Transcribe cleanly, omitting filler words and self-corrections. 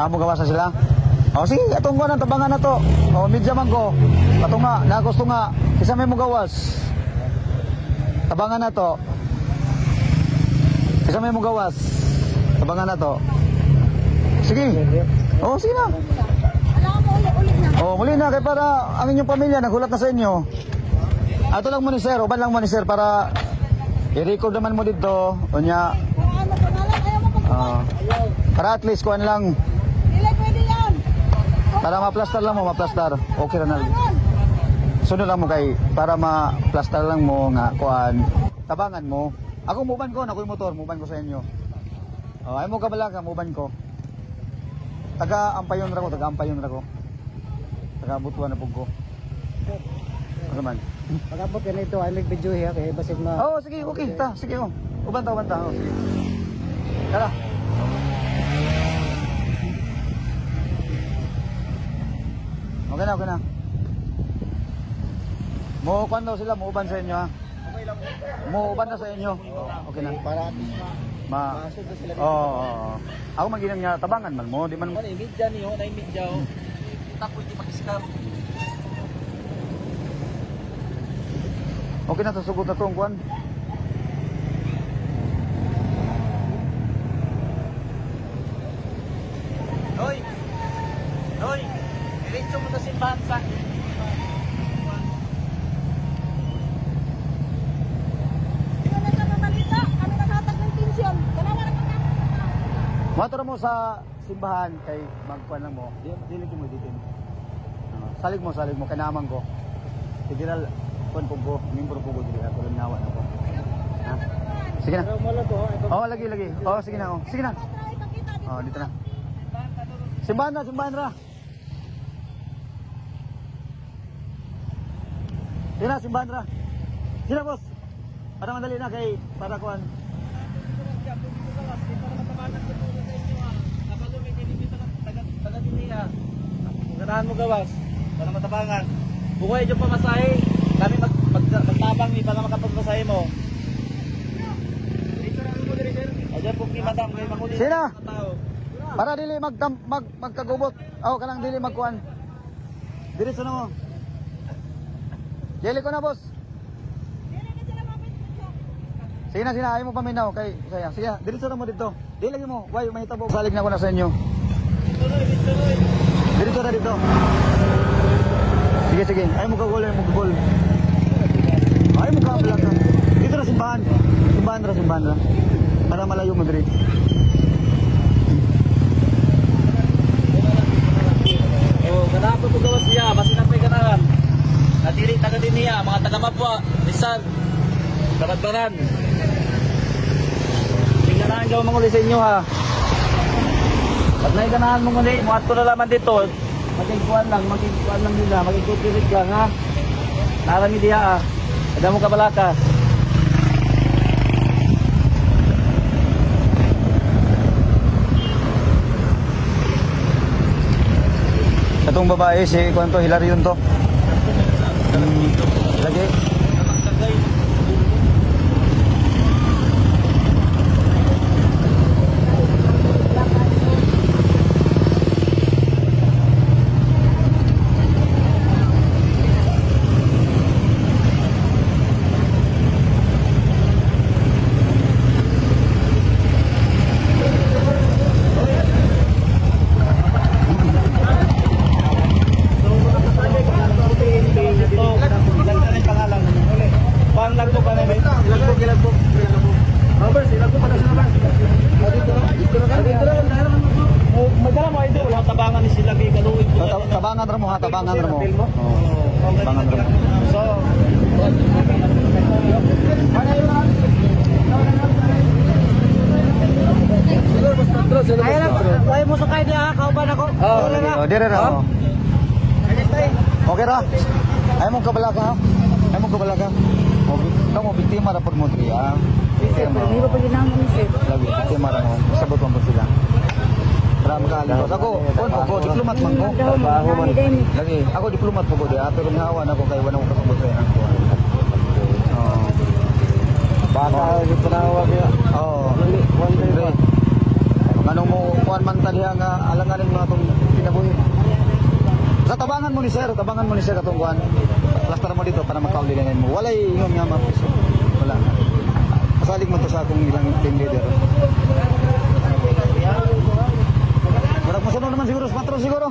Amo gawas na sila. O sige, atong ko ng tabangan na to. O medya man ko. Ato nga, nagusto nga. Kisa may mo gawas. Tabangan na to. Kisa may mo gawas. Tabangan na to. Sige. O sige na. O muli na kay para ang inyong pamilya nagulat na sa inyo. Ato lang mo ni sir, uban lang mo ni sir para i-record naman mo dito. O niya. Para at least kuhan lang. Para ma-plaster lang mo, ma-plaster. Okay na lang. Sunod lang mo kay para ma-plaster lang mo nga kuhan. Tabangan mo. Ako muban ko, nakoy motor, muban ko sa inyo. Ay mo kabalaga, muban ko. Taga-ampayon ra ko, taga-ampayon ra ko. Taga-butuan na pug ko. Ano man? Pagabot yan ito, ay nag-video hiya kay basig na. Oo, sige, okay. Ta, sige mo. Uban ta. Oh, sige. Tara. Okay na. Mo kuan daw sila, muuban sa inyo ha. Okay lang. Muuban na sa inyo. Okay na. Para Masud sila. Oo. Ako manginang niya tabangan man mo, di man. Ano imidya niyo, na imidya o. Tako di makiskam. Okay na to, sugot na to ang kuan. Hoy. Diretso mo sa simbahan sa. Motor mo sa simbahan kay magkuan lang mo. Dili mo dito. Salig mo kanaman ko. General kuan pugo, membro pugo dili ato lang nawa nako. Ha? Sige na. Oh, lagi. Oh, sige na. Sige na. Oh, dito na. Simbahan ra. Dina simbahan ra. Sila boss. Para madali na kay para kuan. Ganahan mo gawas para matabangan. Bukoy yung pamasahe. Kami magtabang ni para makapagpasahe mo. Ayan po ni madam kay makuli. Sina? Para dili magkagubot. Aw kanang dili magkuan. Diretso na mo. Dili ko na boss. Sige na, ayaw mo paminaw kay saya. Sige, diretso na mo dito. Dili lagi mo. Why mahitabo balik na ko na sa inyo. Dito na dito. Sige. Ayaw mo kagol, Ayaw mo kablak na. Dito na simbahan. Simbahan ra. Para malayo mo diri. Oh, ganahan po gawas niya, basi na pay ganahan. Nadiri taga din niya, mga taga Mapua, Rizal, Kabatbaran. Ganahan gaw manguli sa inyo ha. Pag naiganahan mo muli, mga ato na laman dito, magigkuhan lang nila, magigkupirit lang ha. Narami diya ha. Ada mo kabalakas. Itong babae si Kwanto Hilarion to. Lagi. Tabangan ra mo ha, tabangan ra mo. Tabangan ra mo. So, ay mo sakay na kauban ako. Dire ra. Okay ra. Ay mo kabalaga ha. Okay. Kamu biktima ra pud mo diri ha. Biktima. Pero pa ginamon ni sir. Lagi biktima ra mo. Sabot mo sila. Para makaalibot ako, diplomat man ko. Trabaho man. Lagi, ako diplomat po ko di, pero nahawan ako kay wala ko kasabot sa ilang ko. Baka dito na wag ya. Oo. Manong mo kuan man taliha nga alanganin mga tong kinabuhi. Sa tabangan mo ni sir katong kuan. Plaster mo dito para makaulilanin mo. Walay ingon nga mapuso. Wala. Kasalig mo to sa akong ilang team leader. Wala mo sunod naman siguro sa patron siguro.